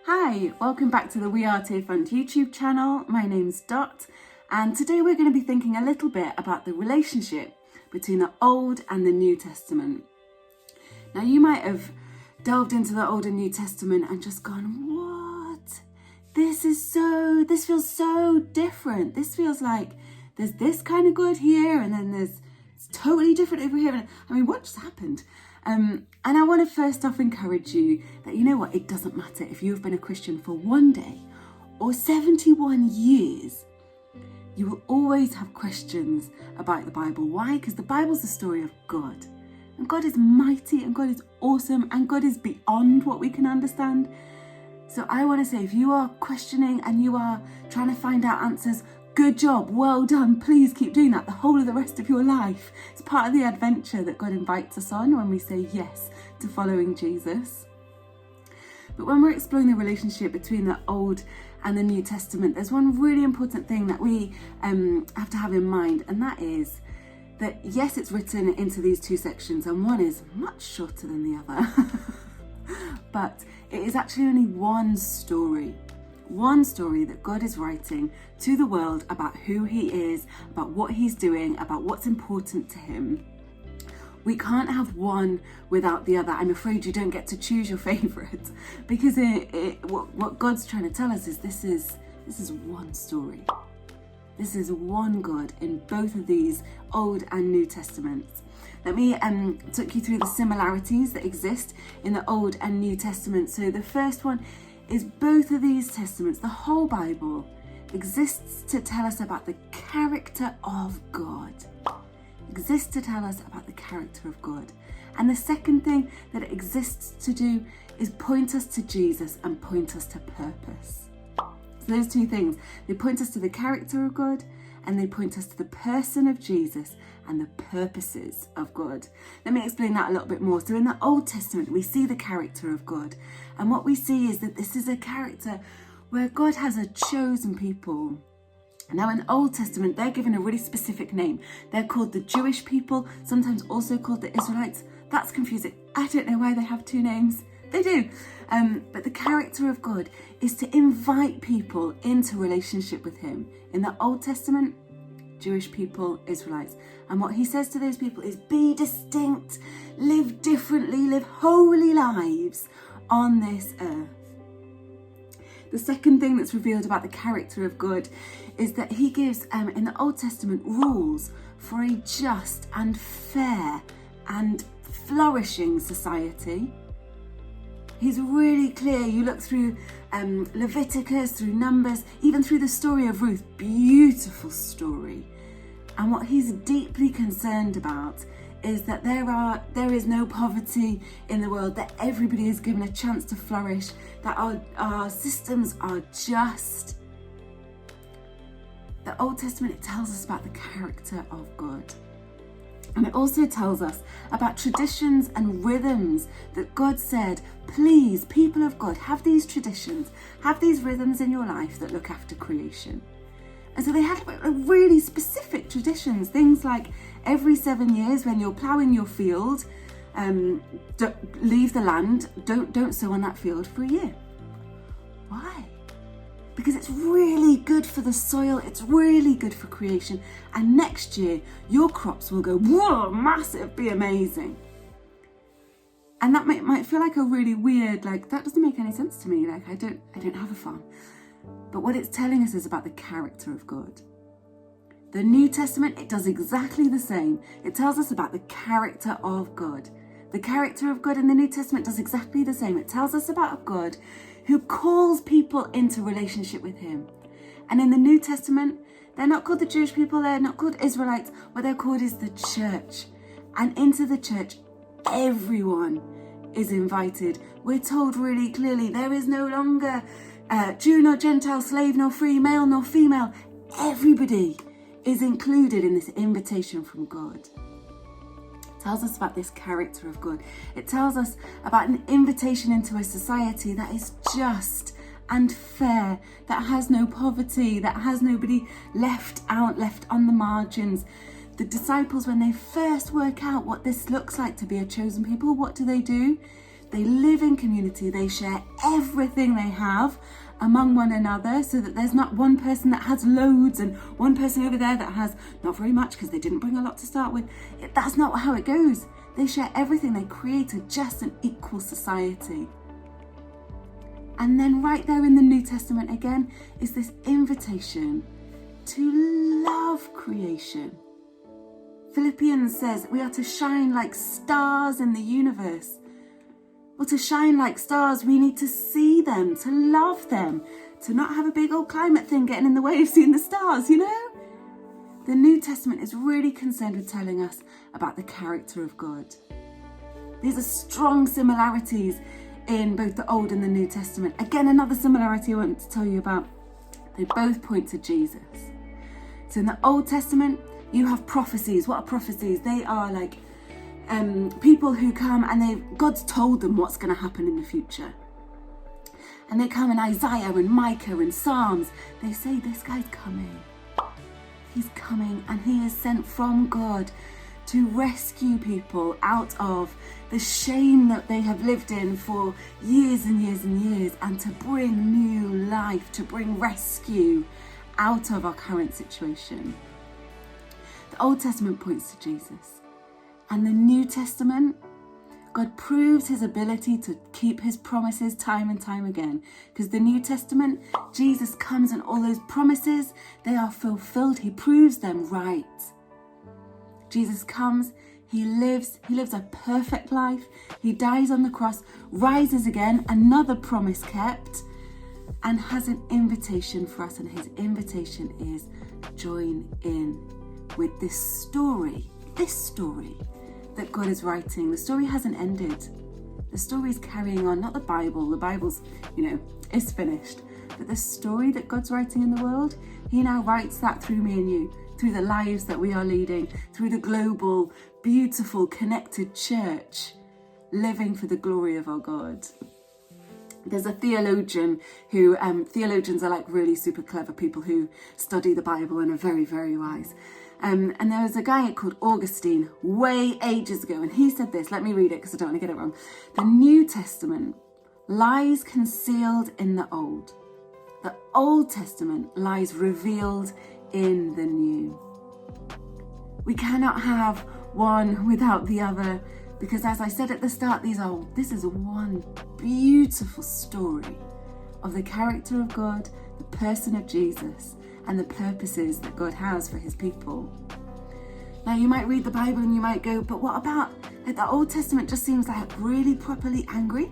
Hi, welcome back to the We Are Tearfund YouTube channel. My name's Dot, and today we're going to be thinking a little bit about the relationship between the Old and the New Testament. Now, you might have delved into the Old and New Testament and just gone, what? This feels so different. This feels like there's this kind of God here, and then it's totally different over here. I mean, what just happened? And I want to first off encourage you that, you know what, it doesn't matter if you've been a Christian for one day or 71 years, you will always have questions about the Bible. Why? Because the Bible's the story of God. And God is mighty, and God is awesome, and God is beyond what we can understand. So I want to say, if you are questioning and you are trying to find out answers, good job, well done. Please keep doing that the whole of the rest of your life. It's part of the adventure that God invites us on when we say yes to following Jesus. But when we're exploring the relationship between the Old and the New Testament, there's one really important thing that we have to have in mind, and that is that yes, it's written into these two sections, and one is much shorter than the other, but it is actually only one story that God is writing to the world about who he is, about what he's doing, about what's important to him. We can't have one without the other. I'm afraid you don't get to choose your favourite, because what God's trying to tell us is this is one story. This is one God in both of these Old and New Testaments. Let me talk you through the similarities that exist in the Old and New Testament. So the first one is both of these testaments, the whole Bible, exists to tell us about the character of God. Exists to tell us about the character of God. And the second thing that it exists to do is point us to Jesus and point us to purpose. So those two things, they point us to the character of God, and they point us to the person of Jesus and the purposes of God. Let me explain that a little bit more. So in the Old Testament, we see the character of God. And what we see is that this is a character where God has a chosen people. Now in the Old Testament, they're given a really specific name. They're called the Jewish people, sometimes also called the Israelites. That's confusing. I don't know why they have two names. They do. But the character of God is to invite people into relationship with him. In the Old Testament, Jewish people, Israelites. And what he says to those people is, be distinct, live differently, live holy lives on this earth. The second thing that's revealed about the character of God is that he gives, in the Old Testament, rules for a just and fair and flourishing society. He's really clear. You look through Leviticus, through Numbers, even through the story of Ruth, beautiful story. And what he's deeply concerned about is that there is no poverty in the world, that everybody is given a chance to flourish, that our systems are just. The Old Testament, it tells us about the character of God. And it also tells us about traditions and rhythms that God said, please, people of God, have these traditions, have these rhythms in your life that look after creation. And so they had really specific traditions, things like every 7 years when you're ploughing your field, leave the land, don't sow on that field for a year. Why? Because it's really good for the soil, it's really good for creation, and next year your crops will go, whoa, massive, be amazing. And that might feel like a really weird, like, that doesn't make any sense to me, like I don't have a farm. But what it's telling us is about the character of God. The New Testament, it does exactly the same. It tells us about the character of God. The character of God in the New Testament does exactly the same. It tells us about a God who calls people into relationship with him. And in the New Testament, they're not called the Jewish people, they're not called Israelites. What they're called is the church. And into the church, everyone is invited. We're told really clearly, there is no longer Jew nor Gentile, slave nor free, male nor female. Everybody is included in this invitation from God. It tells us about this character of God. It tells us about an invitation into a society that is just and fair, that has no poverty, that has nobody left out, left on the margins. The disciples, when they first work out what this looks like to be a chosen people, what do? They live in community. They share everything they have among one another, so that there's not one person that has loads and one person over there that has not very much because they didn't bring a lot to start with. That's not how it goes. They share everything. They create a just and equal society. And then right there in the New Testament again is this invitation to love creation. Philippians says we are to shine like stars in the universe. Well, to shine like stars, we need to see them, to love them, to not have a big old climate thing getting in the way of seeing the stars, you know? The New Testament is really concerned with telling us about the character of God. These are strong similarities in both the Old and the New Testament. Again, another similarity I want to tell you about. They both point to Jesus. So in the Old Testament, you have prophecies. What are prophecies? They are like people who come and God's told them what's going to happen in the future. And they come in Isaiah and Micah and Psalms. They say, this guy's coming. He's coming, and he is sent from God to rescue people out of the shame that they have lived in for years and years and years, and to bring new life, to bring rescue out of our current situation. The Old Testament points to Jesus. And the New Testament, God proves his ability to keep his promises time and time again. Because the New Testament, Jesus comes and all those promises, they are fulfilled. He proves them right. Jesus comes, he lives a perfect life. He dies on the cross, rises again, another promise kept, and has an invitation for us. And his invitation is join in with this story that God is writing. The story hasn't ended. The story is carrying on, not the Bible. The Bible's, is finished. But the story that God's writing in the world, he now writes that through me and you, through the lives that we are leading, through the global, beautiful, connected church, living for the glory of our God. There's a theologian who, theologians are like really super clever people who study the Bible and are very, very wise. And there was a guy called Augustine way ages ago, and he said this. Let me read it because I don't want to get it wrong. The New Testament lies concealed in the Old. The Old Testament lies revealed in the New. We cannot have one without the other, because as I said at the start, this is one beautiful story of the character of God, the person of Jesus, and the purposes that God has for his people. Now you might read the Bible and you might go, but what about, the Old Testament just seems like really properly angry,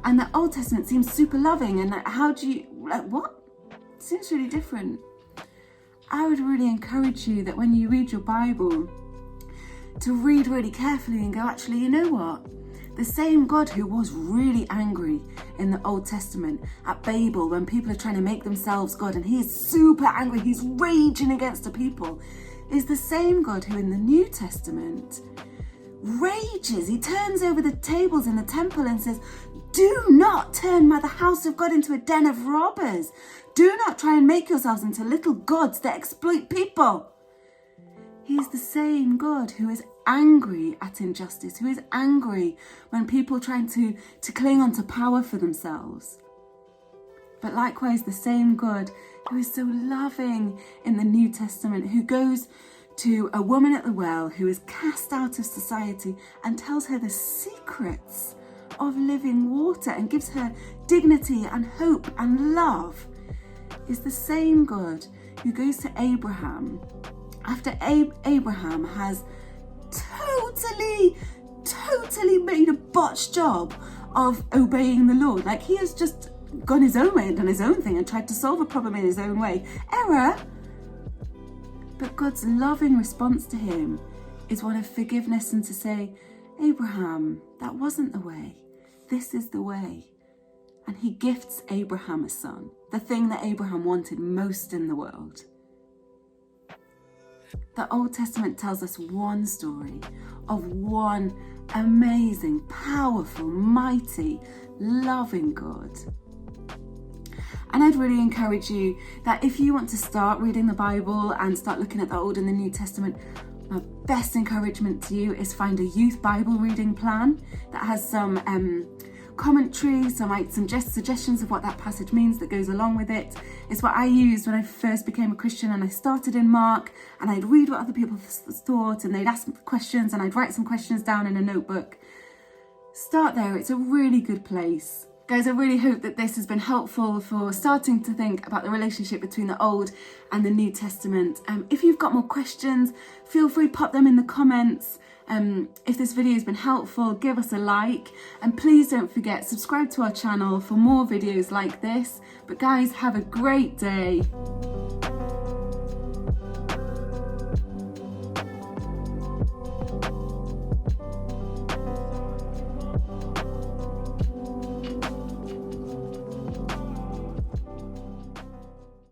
and the Old Testament seems super loving, and how do you, what? It seems really different. I would really encourage you that when you read your Bible, to read really carefully and go, actually, you know what? The same God who was really angry in the Old Testament at Babel when people are trying to make themselves God, and he's super angry, he's raging against the people, is the same God who in the New Testament rages. He turns over the tables in the temple and says, do not turn the house of God into a den of robbers. Do not try and make yourselves into little gods that exploit people. He's the same God who is angry at injustice, who is angry when people are trying to cling on to power for themselves. But likewise, the same God who is so loving in the New Testament, who goes to a woman at the well who is cast out of society and tells her the secrets of living water and gives her dignity and hope and love, is the same God who goes to Abraham after Abraham has totally made a botched job of obeying the Lord. Like, he has just gone his own way and done his own thing and tried to solve a problem in his own way. Error! But God's loving response to him is one of forgiveness and to say, Abraham, that wasn't the way. This is the way. And he gifts Abraham a son, the thing that Abraham wanted most in the world. The Old Testament tells us one story of one amazing, powerful, mighty, loving God. And I'd really encourage you that if you want to start reading the Bible and start looking at the Old and the New Testament, My best encouragement to you is find a youth Bible reading plan that has some commentary, some suggestions of what that passage means that goes along with it. It's what I used when I first became a Christian, and I started in Mark, and I'd read what other people thought, and they'd ask questions, and I'd write some questions down in a notebook. Start there. It's a really good place. Guys, I really hope that this has been helpful for starting to think about the relationship between the Old and the New Testament. If you've got more questions, feel free to pop them in the comments. If this video has been helpful, give us a like, and please don't forget, subscribe to our channel for more videos like this. But guys, have a great day.